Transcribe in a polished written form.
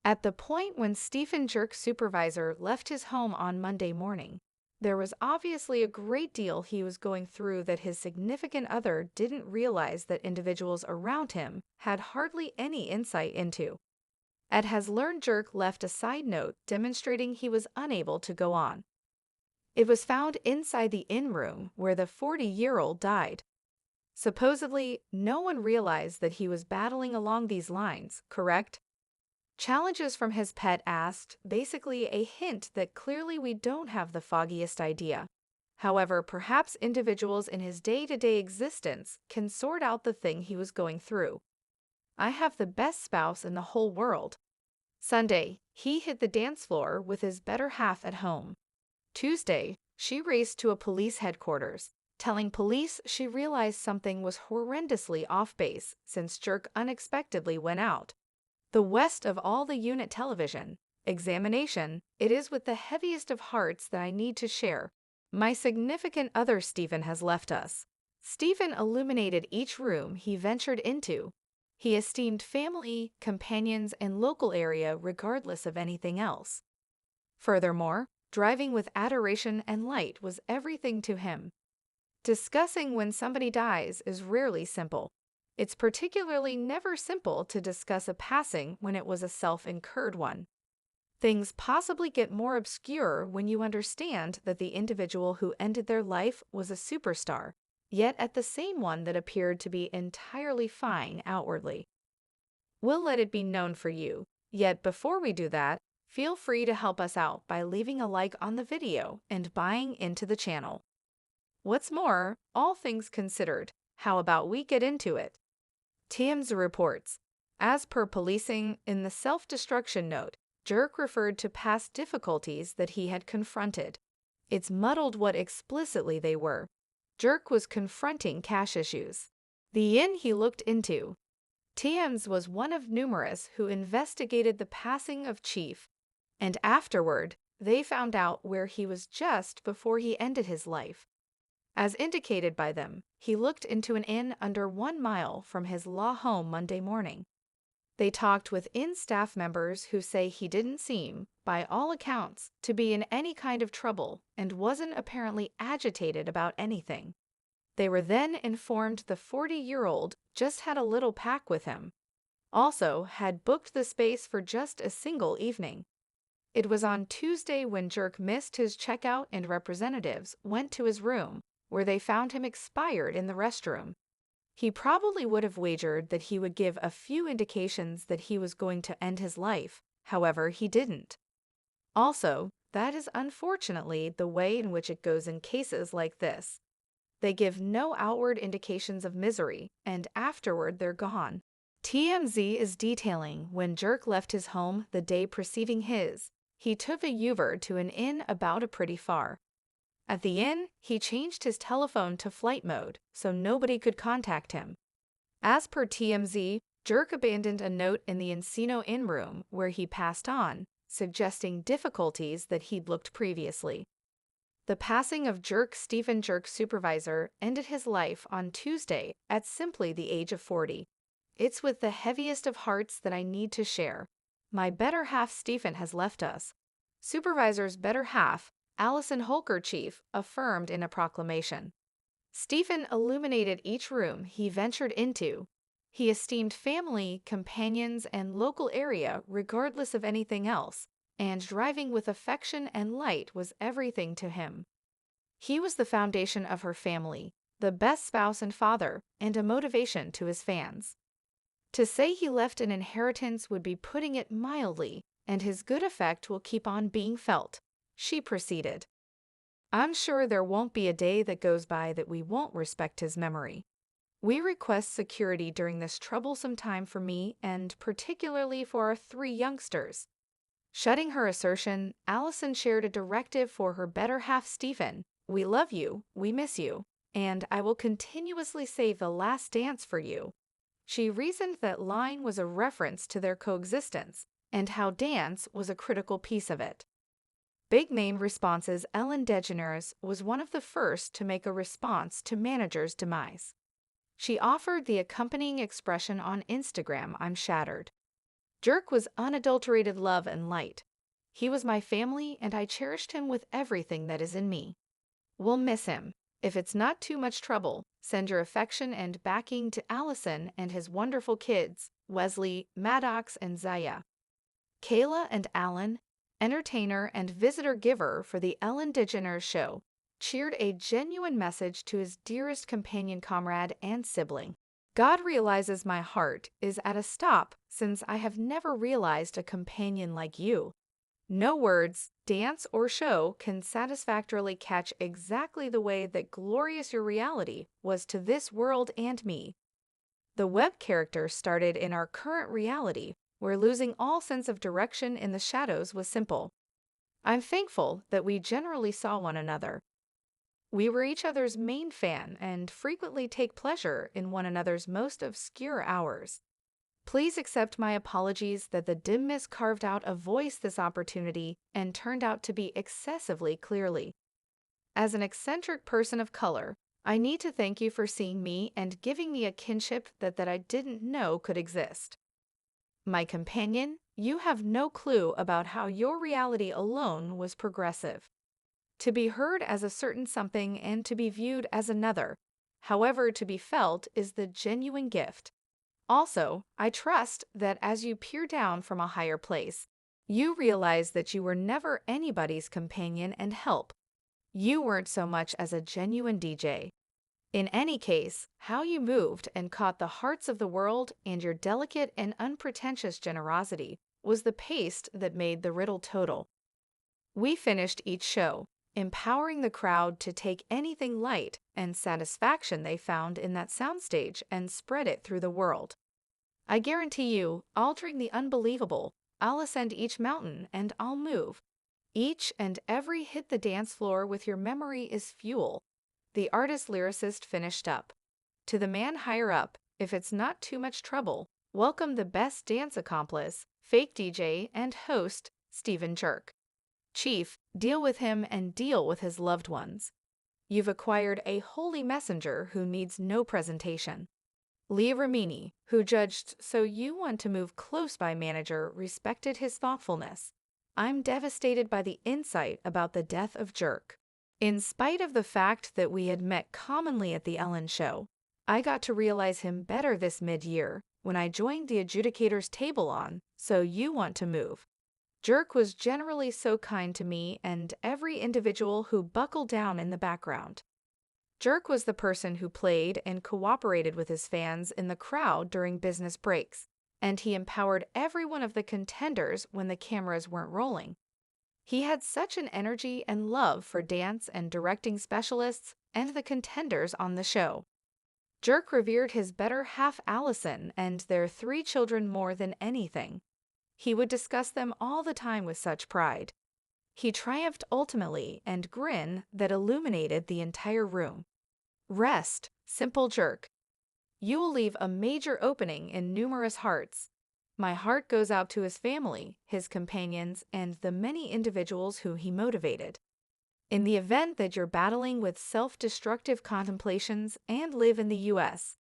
At the point when Stephen Jerk's supervisor left his home on Monday morning, there was obviously a great deal he was going through that his significant other didn't realize that individuals around him had hardly any insight into. Ed has learned Jerk left a side note demonstrating he was unable to go on. It was found inside the inn room where the 40-year-old died. Supposedly, no one realized that he was battling along these lines, correct? Challenges from his pet asked, basically a hint that clearly we don't have the foggiest idea. However, perhaps individuals in his day-to-day existence can sort out the thing he was going through. I have the best spouse in the whole world. Sunday, he hit the dance floor with his better half at home. Tuesday, she raced to a police headquarters, telling police she realized something was horrendously off base since Jerk unexpectedly went out. The west of all the unit television examination, it is with the heaviest of hearts that I need to share. My significant other Stephen has left us. Stephen illuminated each room he ventured into. He esteemed family, companions, and local area regardless of anything else. Furthermore, driving with adoration and light was everything to him. Discussing when somebody dies is rarely simple. It's particularly never simple to discuss a passing when it was a self-incurred one. Things possibly get more obscure when you understand that the individual who ended their life was a superstar, yet at the same one that appeared to be entirely fine outwardly. We'll let it be known for you, yet before we do that, feel free to help us out by leaving a like on the video and buying into the channel. What's more, all things considered, how about we get into it? TMZ reports, as per policing, in the self-destruction note, Jerk referred to past difficulties that he had confronted. It's muddled what explicitly they were. Jerk was confronting cash issues. The inn he looked into. TMZ was one of numerous who investigated the passing of Chief, and afterward, they found out where he was just before he ended his life. As indicated by them, he looked into an inn under 1 mile from his law home Monday morning. They talked with inn staff members who say he didn't seem, by all accounts, to be in any kind of trouble and wasn't apparently agitated about anything. They were then informed the 40-year-old just had a little pack with him. Also, had booked the space for just a single evening. It was on Tuesday when Jerk missed his checkout and representatives went to his room, where they found him expired in the restroom. He probably would have wagered that he would give a few indications that he was going to end his life, however, he didn't. Also, that is unfortunately the way in which it goes in cases like this. They give no outward indications of misery, and afterward they're gone. TMZ is detailing when Jerk left his home the day preceding his. He took a Uber to an inn about a pretty far. At the inn, he changed his telephone to flight mode so nobody could contact him. As per TMZ, Jerk abandoned a note in the Encino Inn room where he passed on, suggesting difficulties that he'd looked previously. The passing of Stephen Jerk's supervisor ended his life on Tuesday at simply the age of 40. It's with the heaviest of hearts that I need to share. My better half Stephen has left us. Supervisor's better half, Allison Holker chief, affirmed in a proclamation. Stephen illuminated each room he ventured into. He esteemed family, companions, and local area regardless of anything else, and driving with affection and light was everything to him. He was the foundation of her family, the best spouse and father, and a motivation to his fans. To say he left an inheritance would be putting it mildly, and his good effect will keep on being felt, she proceeded. I'm sure there won't be a day that goes by that we won't respect his memory. We request security during this troublesome time for me and particularly for our 3 youngsters. Shutting her assertion, Allison shared a directive for her better half Stephen. We love you, we miss you, and I will continuously save the last dance for you. She reasoned that line was a reference to their coexistence, and how dance was a critical piece of it. Big-name responses Ellen DeGeneres was one of the first to make a response to manager's demise. She offered the accompanying expression on Instagram, I'm shattered. Jerk was unadulterated love and light. He was my family, and I cherished him with everything that is in me. We'll miss him. If it's not too much trouble, send your affection and backing to Allison and his wonderful kids, Wesley, Maddox, and Zaya. Kayla and Alan, entertainer and visitor giver for the Ellen DeGeneres Show, cheered a genuine message to his dearest companion comrade and sibling. God realizes my heart is at a stop since I have never realized a companion like you. No words, dance, or show can satisfactorily catch exactly the way that glorious your reality was to this world and me. The web character started in our current reality, where losing all sense of direction in the shadows was simple. I'm thankful that we generally saw one another. We were each other's main fan and frequently take pleasure in one another's most obscure hours. Please accept my apologies that the dimness carved out a voice this opportunity and turned out to be excessively clearly. As an eccentric person of color, I need to thank you for seeing me and giving me a kinship that I didn't know could exist. My companion, you have no clue about how your reality alone was progressive. To be heard as a certain something and to be viewed as another, however to be felt, is the genuine gift. Also, I trust that as you peer down from a higher place, you realize that you were never anybody's companion and help. You weren't so much as a genuine DJ. In any case, how you moved and caught the hearts of the world and your delicate and unpretentious generosity was the paste that made the riddle total. We finished each show, empowering the crowd to take anything light and satisfaction they found in that soundstage and spread it through the world. I guarantee you, altering the unbelievable, I'll ascend each mountain and I'll move. Each and every hit the dance floor with your memory is fuel. The artist-lyricist finished up. To the man higher up, if it's not too much trouble, welcome the best dance accomplice, fake DJ, and host, Stephen Jerk. Chief, deal with him and deal with his loved ones. You've acquired a holy messenger who needs no presentation. Leah Ramini, who judged "so you want to move close by" manager, respected his thoughtfulness. I'm devastated by the insight about the death of Jerk. In spite of the fact that we had met commonly at the Ellen Show, I got to realize him better this mid-year when I joined the adjudicator's table on "So You Want to Move." Jerk was generally so kind to me and every individual who buckled down in the background. Jerk was the person who played and cooperated with his fans in the crowd during business breaks, and he empowered every one of the contenders when the cameras weren't rolling. He had such an energy and love for dance and directing specialists and the contenders on the show. Jerk revered his better half Allison and their 3 children more than anything. He would discuss them all the time with such pride. He triumphed ultimately and grin that illuminated the entire room. Rest, simple Jerk. You will leave a major opening in numerous hearts. My heart goes out to his family, his companions, and the many individuals who he motivated. In the event that you're battling with self-destructive contemplations and live in the U.S.,